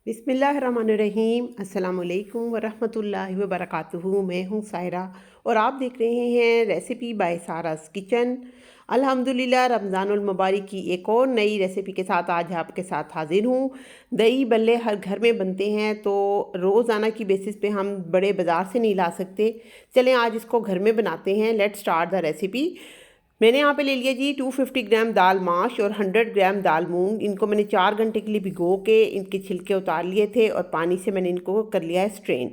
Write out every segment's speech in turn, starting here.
बिस्मिल्लाहिर्रहमानिर्रहीम। अस्सलामुअलैकुम वरहमतुल्लाहि वबरकातुहू। मैं हूँ सायरा और आप देख रहे हैं रेसिपी बाय सारास किचन। अल्हम्दुलिल्लाह रमज़ानुल मुबारक की एक और नई रेसिपी के साथ आज आपके साथ हाजिर हूँ। दही बल्ले हर घर में बनते हैं, तो रोज़ाना की बेसिस पे हम बड़े बाज़ार से नहीं ला सकते। चलें आज इसको घर में बनाते हैं। Let's start the recipe. मैंने यहाँ पे ले लिया जी 250 ग्राम दाल माश और 100 ग्राम दाल मूंग। इनको मैंने 4 घंटे के लिए भिगो के इनके छिलके उतार लिए थे और पानी से मैंने इनको कर लिया है स्ट्रेन।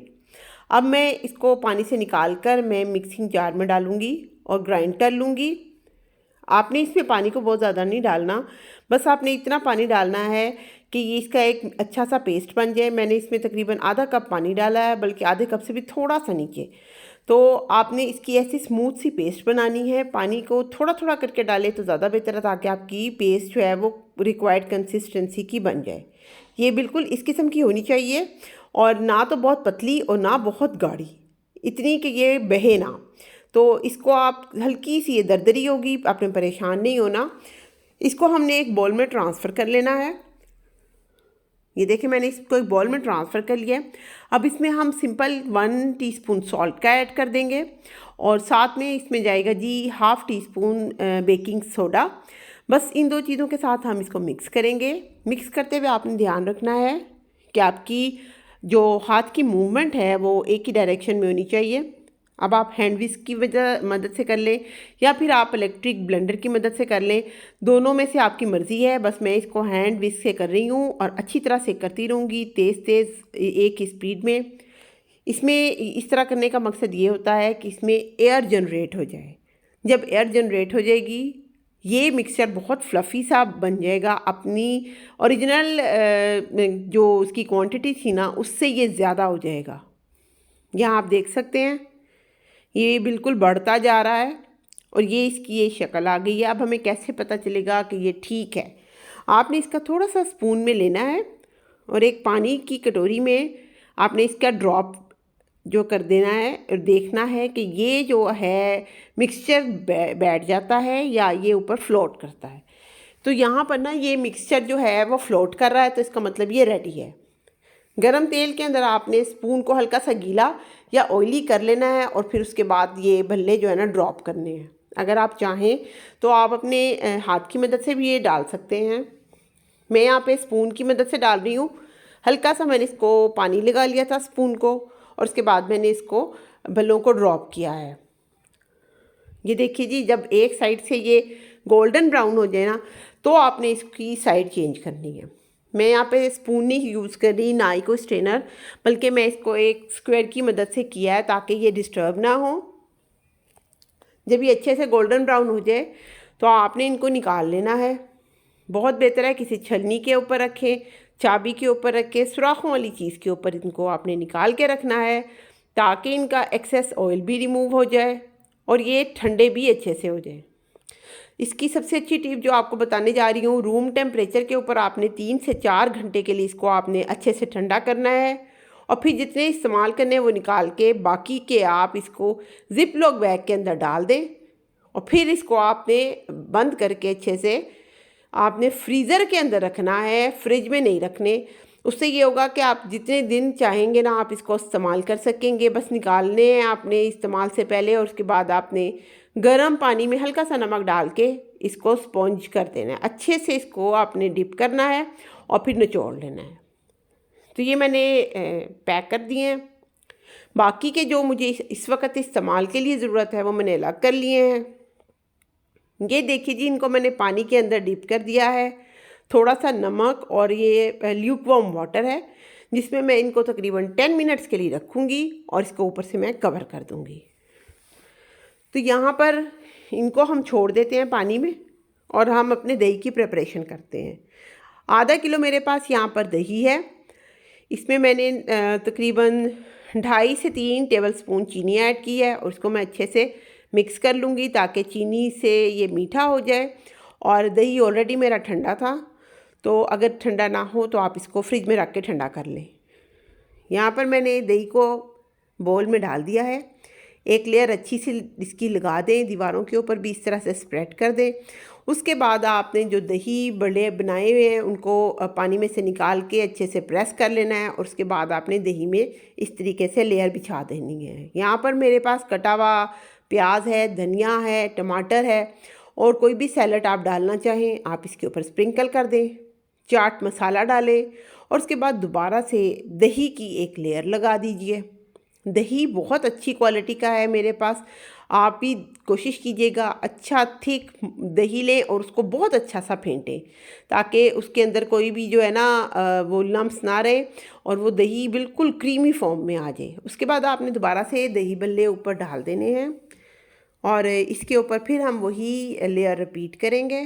अब मैं इसको पानी से निकाल कर मैं मिक्सिंग जार में डालूंगी और ग्राइंड कर लूँगी। आपने इसमें पानी को बहुत ज़्यादा नहीं डालना, बस आपने इतना पानी डालना है कि ये इसका एक अच्छा सा पेस्ट बन जाए। मैंने इसमें तकरीबन आधा कप पानी डाला है, बल्कि आधे कप से भी थोड़ा सा नीचे। तो आपने इसकी ऐसी स्मूथ सी पेस्ट बनानी है। पानी को थोड़ा थोड़ा करके डालें तो ज़्यादा बेहतर है, ताकि आपकी पेस्ट जो है वो रिक्वायर्ड कंसिस्टेंसी की बन जाए। ये बिल्कुल इस किस्म की होनी चाहिए, और ना तो बहुत पतली और ना बहुत गाढ़ी, इतनी कि ये बहे ना। तो इसको आप हल्की सी ये दरदरी होगी, आपने परेशान नहीं होना। इसको हमने एक बॉल में ट्रांसफ़र कर लेना है। ये देखिए मैंने इसको एक बॉल में ट्रांसफ़र कर लिया है। अब इसमें हम सिंपल 1 टीस्पून सॉल्ट का ऐड कर देंगे, और साथ में इसमें जाएगा जी half teaspoon baking soda. बस इन दो चीज़ों के साथ हम इसको मिक्स करेंगे। मिक्स करते हुए आपने ध्यान रखना है कि आपकी जो हाथ की मूवमेंट है वो एक ही डायरेक्शन में होनी चाहिए। अब आप हैंड विस्क की मदद से कर लें, या फिर आप इलेक्ट्रिक ब्लेंडर की मदद से कर लें। दोनों में से आपकी मर्ज़ी है। बस मैं इसको हैंड विस्क से कर रही हूँ और अच्छी तरह से करती रहूँगी, तेज़ तेज़ एक स्पीड में। इसमें इस तरह करने का मकसद ये होता है कि इसमें एयर जनरेट हो जाए। जब एयर जनरेट हो जाएगी, ये मिक्सचर बहुत फ्लफ़ी सा बन जाएगा। अपनी ओरिजिनल जो उसकी क्वांटिटी थी ना, उससे ये ज़्यादा हो जाएगा। यहाँ आप देख सकते हैं ये बिल्कुल बढ़ता जा रहा है, और ये इसकी ये शक्ल आ गई है। अब हमें कैसे पता चलेगा कि ये ठीक है? आपने इसका थोड़ा सा स्पून में लेना है, और एक पानी की कटोरी में आपने इसका ड्रॉप जो कर देना है, और देखना है कि ये जो है मिक्सचर बैठ जाता है या ये ऊपर फ्लोट करता है। तो यहाँ पर ना ये मिक्सचर जो है वो फ्लोट कर रहा है, तो इसका मतलब ये रेडी है। गरम तेल के अंदर आपने स्पून को हल्का सा गीला या ऑयली कर लेना है, और फिर उसके बाद ये भल्ले जो है ना ड्रॉप करने हैं। अगर आप चाहें तो आप अपने हाथ की मदद से भी ये डाल सकते हैं। मैं यहाँ पे स्पून की मदद से डाल रही हूँ। हल्का सा मैंने इसको पानी लगा लिया था स्पून को, और उसके बाद मैंने इसको भल्लों को ड्रॉप किया है। ये देखिए जी, जब एक साइड से ये गोल्डन ब्राउन हो जाए ना, तो आपने इसकी साइड चेंज करनी है। मैं यहाँ पे स्पून नहीं यूज़ कर रही, ना ही कोई स्ट्रेनर, बल्कि मैं इसको एक स्क्वायर की मदद से किया है ताकि ये डिस्टर्ब ना हो। जब ये अच्छे से गोल्डन ब्राउन हो जाए तो आपने इनको निकाल लेना है। बहुत बेहतर है किसी छलनी के ऊपर रखें, चाबी के ऊपर रखें, सुराखों वाली चीज़ के ऊपर इनको आपने निकाल के रखना है, ताकि इनका एक्सेस ऑयल भी रिमूव हो जाए और ये ठंडे भी अच्छे से हो जाए। इसकी सबसे अच्छी टिप जो आपको बताने जा रही हूँ, रूम टेम्परेचर के ऊपर आपने 3 से 4 घंटे के लिए इसको आपने अच्छे से ठंडा करना है, और फिर जितने इस्तेमाल करने हैं वो निकाल के बाकी के आप इसको ज़िप लॉक बैग के अंदर डाल दें, और फिर इसको आपने बंद करके अच्छे से आपने फ्रीज़र के अंदर रखना है, फ्रिज में नहीं रखने। उससे ये होगा कि आप जितने दिन चाहेंगे ना आप इसको इस्तेमाल कर सकेंगे। बस निकालने हैं आपने इस्तेमाल से पहले, और उसके बाद आपने गर्म पानी में हल्का सा नमक डाल के इसको स्पॉन्ज कर देना है। अच्छे से इसको आपने डिप करना है और फिर निचोड़ लेना है। तो ये मैंने पैक कर दिए हैं। बाकी के जो मुझे इस वक्त इस्तेमाल के लिए ज़रूरत है वो मैंने अलग कर लिए हैं। ये देखिए जी, इनको मैंने पानी के अंदर डिप कर दिया है। थोड़ा सा नमक और ये ल्यूकवार्म वाटर है, जिसमें मैं इनको तकरीबन 10 मिनट्स के लिए रखूँगी, और इसको ऊपर से मैं कवर कर दूँगी। तो यहाँ पर इनको हम छोड़ देते हैं पानी में, और हम अपने दही की प्रिपरेशन करते हैं। आधा किलो मेरे पास यहाँ पर दही है। इसमें मैंने तकरीबन 2.5 से 3 टेबलस्पून चीनी ऐड की है, और उसको मैं अच्छे से मिक्स कर लूँगी ताकि चीनी से ये मीठा हो जाए। और दही ऑलरेडी मेरा ठंडा था, तो अगर ठंडा ना हो तो आप इसको फ्रिज में रख के ठंडा कर लें। यहाँ पर मैंने दही को बोल में डाल दिया है। एक लेयर अच्छी सी इसकी लगा दें, दीवारों के ऊपर भी इस तरह से स्प्रेड कर दें। उसके बाद आपने जो दही बड़े बनाए हुए हैं उनको पानी में से निकाल के अच्छे से प्रेस कर लेना है, और उसके बाद आपने दही में इस तरीके से लेयर बिछा देनी है। यहाँ पर मेरे पास कटा हुआ प्याज है, धनिया है, टमाटर है, और कोई भी सैलड आप डालना चाहें आप इसके ऊपर स्प्रिंकल कर दें। चाट मसाला डालें और उसके बाद दोबारा से दही की एक लेयर लगा दीजिए। दही बहुत अच्छी क्वालिटी का है मेरे पास, आप भी कोशिश कीजिएगा अच्छा थिक दही लें और उसको बहुत अच्छा सा फेंटें, ताकि उसके अंदर कोई भी जो है ना वो लम्स ना रहे और वो दही बिल्कुल क्रीमी फॉर्म में आ जाए। उसके बाद आपने दोबारा से दही बल्ले ऊपर डाल देने हैं और इसके ऊपर फिर हम वही लेयर रिपीट करेंगे।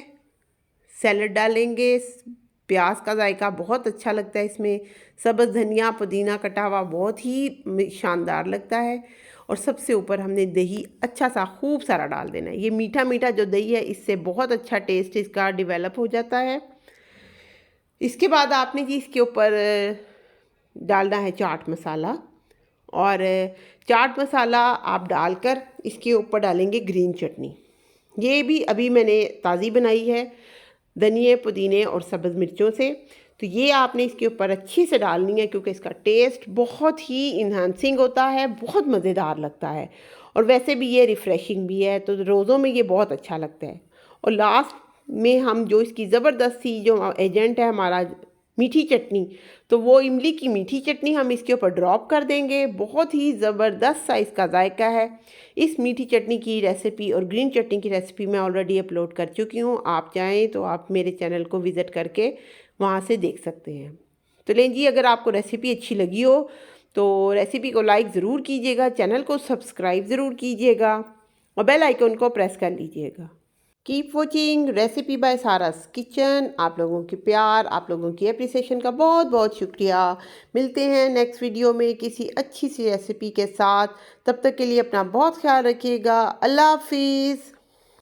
सैलड डालेंगे, प्याज का जायका बहुत अच्छा लगता है इसमें, सब्ज़ धनिया पुदीना कटा हुआ बहुत ही शानदार लगता है, और सबसे ऊपर हमने दही अच्छा सा खूब सारा डाल देना है। ये मीठा मीठा जो दही है इससे बहुत अच्छा टेस्ट इसका डेवलप हो जाता है। इसके बाद आपने जी इसके ऊपर डालना है चाट मसाला, और चाट मसाला आप डालकर इसके ऊपर डालेंगे ग्रीन चटनी। ये भी अभी मैंने ताज़ी बनाई है धनिए पुदीने और सब्ज़ मिर्चों से, तो ये आपने इसके ऊपर अच्छी से डालनी है क्योंकि इसका टेस्ट बहुत ही इन्हांसिंग होता है, बहुत मज़ेदार लगता है, और वैसे भी ये रिफ़्रेशिंग भी है, तो रोज़ों में ये बहुत अच्छा लगता है। और लास्ट में हम जो इसकी ज़बरदस्त सी जो एजेंट है हमारा मीठी चटनी, तो वो इमली की मीठी चटनी हम इसके ऊपर ड्रॉप कर देंगे। बहुत ही ज़बरदस्त सा इसका जायका है। इस मीठी चटनी की रेसिपी और ग्रीन चटनी की रेसिपी मैं ऑलरेडी अपलोड कर चुकी हूँ, आप चाहें तो आप मेरे चैनल को विज़िट करके वहाँ से देख सकते हैं। तो लें जी, अगर आपको रेसिपी अच्छी लगी हो तो रेसिपी को लाइक ज़रूर कीजिएगा, चैनल को सब्सक्राइब ज़रूर कीजिएगा और बेल आइकन को प्रेस कर लीजिएगा। Keep watching recipe by Sara's kitchen. आप लोगों के प्यार, आप लोगों की अप्रिसिएशन का बहुत बहुत शुक्रिया। मिलते हैं नेक्स्ट वीडियो में किसी अच्छी सी रेसिपी के साथ। तब तक के लिए अपना बहुत ख्याल रखिएगा। अल्लाह हाफिज़।